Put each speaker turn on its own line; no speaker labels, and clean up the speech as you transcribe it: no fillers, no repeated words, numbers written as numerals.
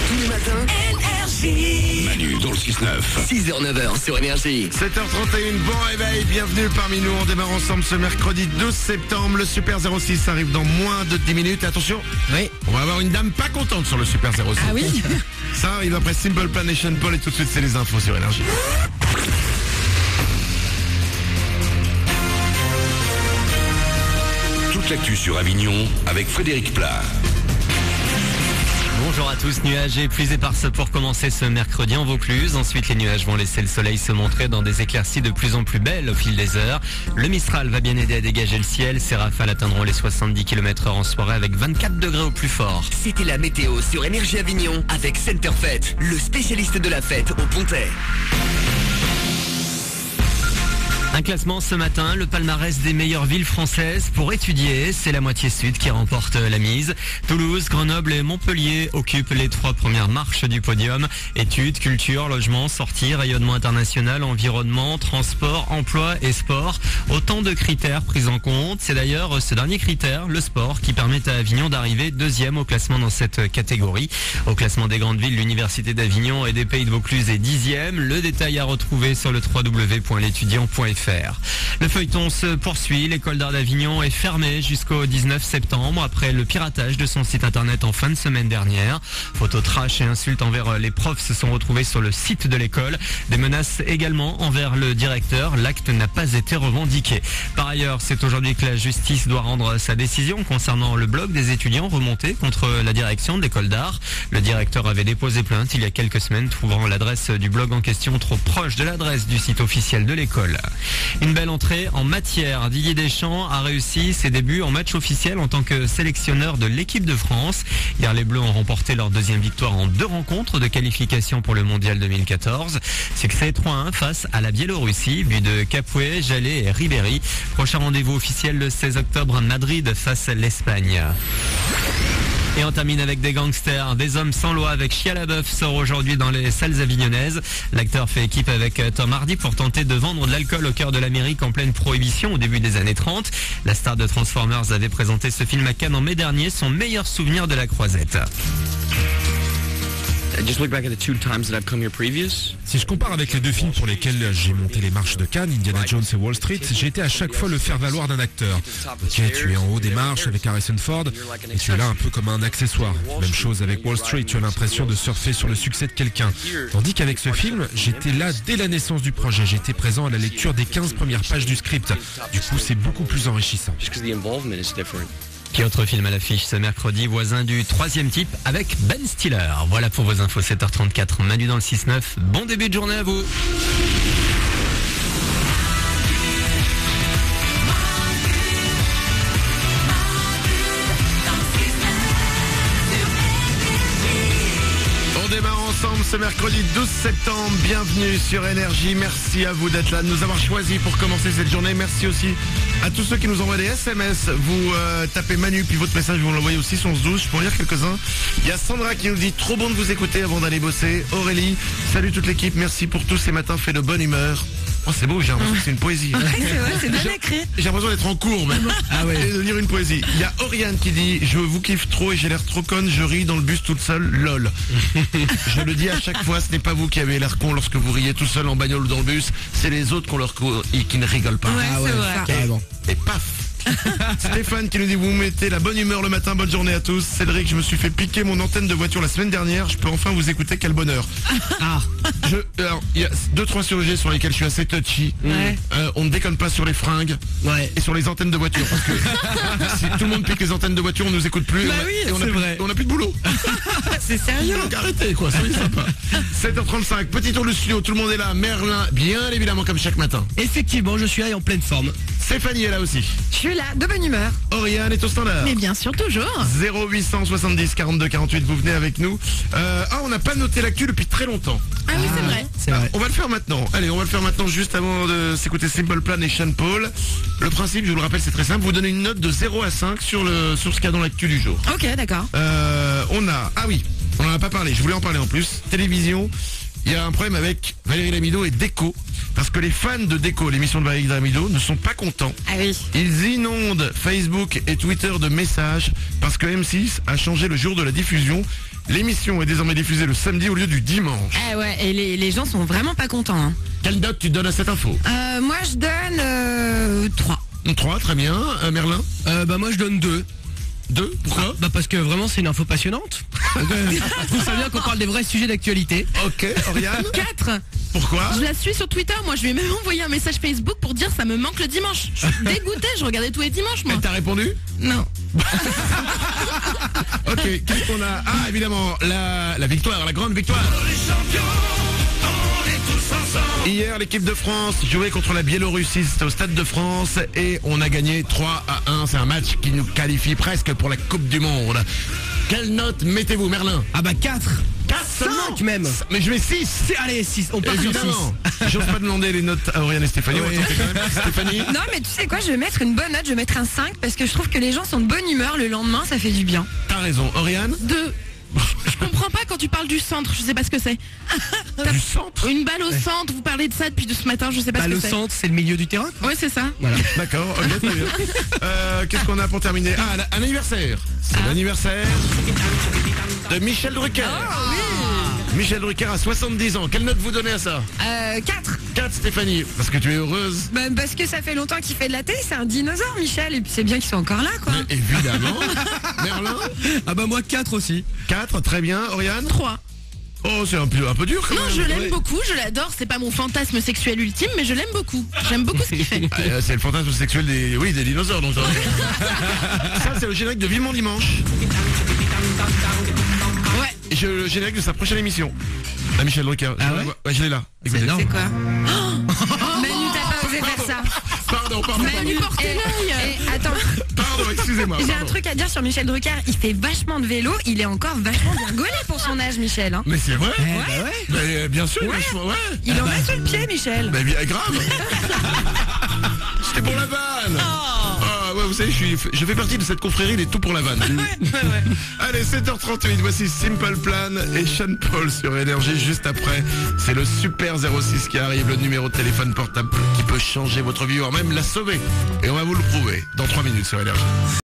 Tous les matins, Énergie.
Manu dans le 6-9.
6h-9h sur Énergie.
7h31, bon réveil, bienvenue parmi nous. On démarre ensemble ce mercredi 12 septembre. Le Super 06 arrive dans moins de 10 minutes. Attention,
Oui.
on va avoir une dame pas contente sur le Super 06.
Ah oui.
Ça arrive après Simple Plan et Sean Paul et tout de suite c'est les infos sur Énergie.
Toute l'actu sur Avignon avec Frédéric Plat.
Bonjour à tous, nuages et pluies éparses pour commencer ce mercredi en Vaucluse. Ensuite, les nuages vont laisser le soleil se montrer dans des éclaircies de plus en plus belles au fil des heures. Le Mistral va bien aider à dégager le ciel. Ces rafales atteindront les 70 km/h en soirée avec 24 degrés au plus fort.
C'était la météo sur Énergie Avignon avec Centerfet, le spécialiste de la fête au Pontet.
Un classement ce matin, le palmarès des meilleures villes françaises pour étudier. C'est la moitié sud qui remporte la mise. Toulouse, Grenoble et Montpellier occupent les 3 premières marches du podium. Études, culture, logement, sortie, rayonnement international, environnement, transport, emploi et sport. Autant de critères pris en compte. C'est d'ailleurs ce dernier critère, le sport, qui permet à Avignon d'arriver deuxième au classement dans cette catégorie. Au classement des grandes villes, l'Université d'Avignon et des Pays de Vaucluse est 10e. Le détail à retrouver sur le www.l'étudiant.fr. Le feuilleton se poursuit. L'école d'art d'Avignon est fermée jusqu'au 19 septembre après le piratage de son site internet en fin de semaine dernière. Photos trash et insultes envers les profs se sont retrouvées sur le site de l'école. Des menaces également envers le directeur. L'acte n'a pas été revendiqué. Par ailleurs, c'est aujourd'hui que la justice doit rendre sa décision concernant le blog des étudiants remonté contre la direction de l'école d'art. Le directeur avait déposé plainte il y a quelques semaines, trouvant l'adresse du blog en question trop proche de l'adresse du site officiel de l'école. Une belle entrée en matière. Didier Deschamps a réussi ses débuts en match officiel en tant que sélectionneur de l'équipe de France. Hier, les Bleus ont remporté leur deuxième victoire en 2 rencontres de qualification pour le Mondial 2014. Succès 3-1 face à la Biélorussie. But de Capoue, Jallet et Ribéry. Prochain rendez-vous officiel le 16 octobre à Madrid face à l'Espagne. Et on termine avec des gangsters. Des hommes sans loi avec Chia LaBeouf sort aujourd'hui dans les salles avignonnaises. L'acteur fait équipe avec Tom Hardy pour tenter de vendre de l'alcool au cœur de l'Amérique en pleine prohibition au début des années 30. La star de Transformers avait présenté ce film à Cannes en mai dernier, son meilleur souvenir de la croisette.
Si je compare avec les 2 films pour lesquels j'ai monté les marches de Cannes, Indiana Jones et Wall Street, j'ai été à chaque fois le faire-valoir d'un acteur. Ok, tu es en haut des marches avec Harrison Ford et tu es là un peu comme un accessoire. Même chose avec Wall Street, tu as l'impression de surfer sur le succès de quelqu'un. Tandis qu'avec ce film, j'étais là dès la naissance du projet. J'étais présent à la lecture des 15 premières pages du script. Du coup, c'est beaucoup plus enrichissant.
Qui autre film à l'affiche ce mercredi, Voisin du 3e type avec Ben Stiller. Voilà pour vos infos, 7h34, Manu dans le 6-9. Bon début de journée à vous.
On démarre ensemble ce mercredi 12 septembre. Bienvenue sur Énergie. Merci à vous d'être là, de nous avoir choisis pour commencer cette journée. Merci aussi à tous ceux qui nous envoient des SMS. Vous tapez Manu, puis votre message, vous l'envoyez aussi sur 11-12. Je peux en lire quelques-uns. Il y a Sandra qui nous dit trop bon de vous écouter avant d'aller bosser. Aurélie, salut toute l'équipe. Merci pour tous ces matins faits de bonne humeur. Oh, c'est beau, j'ai l'impression que c'est une poésie.
C'est vrai, c'est bien écrit.
J'ai l'impression d'être en cours même.
Ah ouais.
Et de lire une poésie. Il y a Oriane qui dit je vous kiffe trop et j'ai l'air trop conne, je ris dans le bus toute seule, lol. Je le dis à chaque fois, ce n'est pas vous qui avez l'air con lorsque vous riez tout seul en bagnole ou dans le bus, c'est les autres qui ne rigolent pas.
Ouais, c'est vrai.
Carrément.
Et paf. Stéphane qui nous dit vous mettez la bonne humeur le matin, bonne journée à tous. Cédric, je me suis fait piquer mon antenne de voiture la semaine dernière, je peux enfin vous écouter, quel bonheur. Alors, il y a 2-3 sujets sur lesquels je suis assez touchy.
Ouais.
On ne déconne pas sur les fringues et sur les antennes de voiture parce que si tout le monde pique les antennes de voiture, on nous écoute plus.
Bah oui, c'est vrai.
On a plus de boulot.
C'est sérieux.
Donc arrêtez quoi, soyez sympa. 7h35, petit tour de studio, tout le monde est là. Merlin, bien évidemment comme chaque matin.
Effectivement, je suis là et en pleine forme.
Stéphanie est là aussi.
Je suis là, de bonne humeur.
Oriane est au standard.
Mais bien sûr, toujours.
0870 42 48, vous venez avec nous. On n'a pas noté l'actu depuis très longtemps.
Ah oui, c'est vrai.
C'est vrai.
On va le faire maintenant. Allez, on va le faire maintenant juste avant de s'écouter Simple Plan et Sean Paul. Le principe, je vous le rappelle, c'est très simple. Vous donnez une note de 0 à 5 sur ce qu'il y a dans l'actu du jour.
Ok, d'accord.
On n'en a pas parlé. Je voulais en parler en plus. Télévision. Il y a un problème avec Valérie Lamido et Déco. parce que les fans de Déco, l'émission de Valérie Damido, ne sont pas contents.
Ah oui.
Ils inondent Facebook et Twitter de messages parce que M6 a changé le jour de la diffusion. L'émission est désormais diffusée le samedi au lieu du dimanche.
Ah ouais, et les gens sont vraiment pas contents. Hein.
Quelle note tu donnes à cette info?
Moi je donne 3.
3, très bien. Merlin?
Moi je donne 2.
2, pourquoi?
Parce que vraiment c'est une info passionnante. Je trouve ça bien qu'on parle des vrais sujets d'actualité.
Ok, Oriane?
4.
Pourquoi?
Je la suis sur Twitter, moi je lui ai même envoyé un message Facebook pour dire ça me manque le dimanche. Je suis dégoûtée, je regardais tous les dimanches moi.
Elle t'a répondu?
Non.
Ok, qu'est-ce qu'on a? Ah, évidemment, la victoire, la grande victoire. Hier, l'équipe de France jouait contre la Biélorussie, c'était au Stade de France et on a gagné 3-1. C'est un match qui nous qualifie presque pour la Coupe du Monde. Quelle note mettez-vous, Merlin?
4.
4
5 même.
Mais je mets 6.
Allez, 6. On part sur 6.
Évidemment. J'ose pas demander les notes à Oriane et Stéphanie. On va tenter quand même. Stéphanie?
Non mais tu sais quoi, je vais mettre une bonne note, je vais mettre un 5 parce que je trouve que les gens sont de bonne humeur le lendemain, ça fait du bien.
T'as raison. Oriane?
2. Je comprends pas quand tu parles du centre, je sais pas ce que c'est.
Du centre?
Une balle au centre, vous parlez de ça depuis ce matin, je sais pas ce que
Le
c'est.
centre, c'est le milieu du terrain.
Ouais, c'est ça.
Voilà.
D'accord, ok, très bien. Qu'est-ce qu'on a pour terminer? Ah, un anniversaire. C'est l'anniversaire de Michel Drucker. Michel Drucker a 70 ans. Quelle note vous donnez à ça?
4.
4, Stéphanie. Parce que tu es heureuse.
Parce que ça fait longtemps qu'il fait de la télé, c'est un dinosaure Michel, et puis c'est bien qu'ils soient encore là quoi.
Mais évidemment. Merlin?
Moi 4 aussi.
4, très bien. Oriane?
3.
Oh, c'est un peu dur quand
Non,
même.
je l'aime
Oui.
beaucoup, je l'adore, c'est pas mon fantasme sexuel ultime, mais je l'aime beaucoup. J'aime beaucoup ce qu'il fait.
C'est le fantasme sexuel des dinosaures. Donc, ça, c'est le générique de Vivement Dimanche.
Ouais.
Et le générique de sa prochaine émission. La Michel Drucker.
Ah ouais?
Je l'ai là. Écoutez.
énorme.
C'est quoi Manu, t'as pas osé faire ça.
Pardon.
Manu, portez l'œil.
Attends,
Pardon, excusez-moi.
j'ai un
pardon.
truc à dire sur Michel Drucker, il fait vachement de vélo, il est encore vachement bien gaulé pour son âge Michel. Hein.
Mais c'est vrai.
Ouais.
Mais, bien sûr, vachement, ouais.
Il en a sur le pied Michel.
Mais bien grave. C'était pour la vanne. Ah ouais, vous savez, je fais partie de cette confrérie des tout pour la vanne. Allez, 7h38, voici Simple Plan et Sean Paul sur Énergie. Juste après, c'est le Super 06 qui arrive, le numéro de téléphone portable qui peut changer votre vie, voire même la sauver. Et on va vous le prouver dans 3 minutes sur Énergie.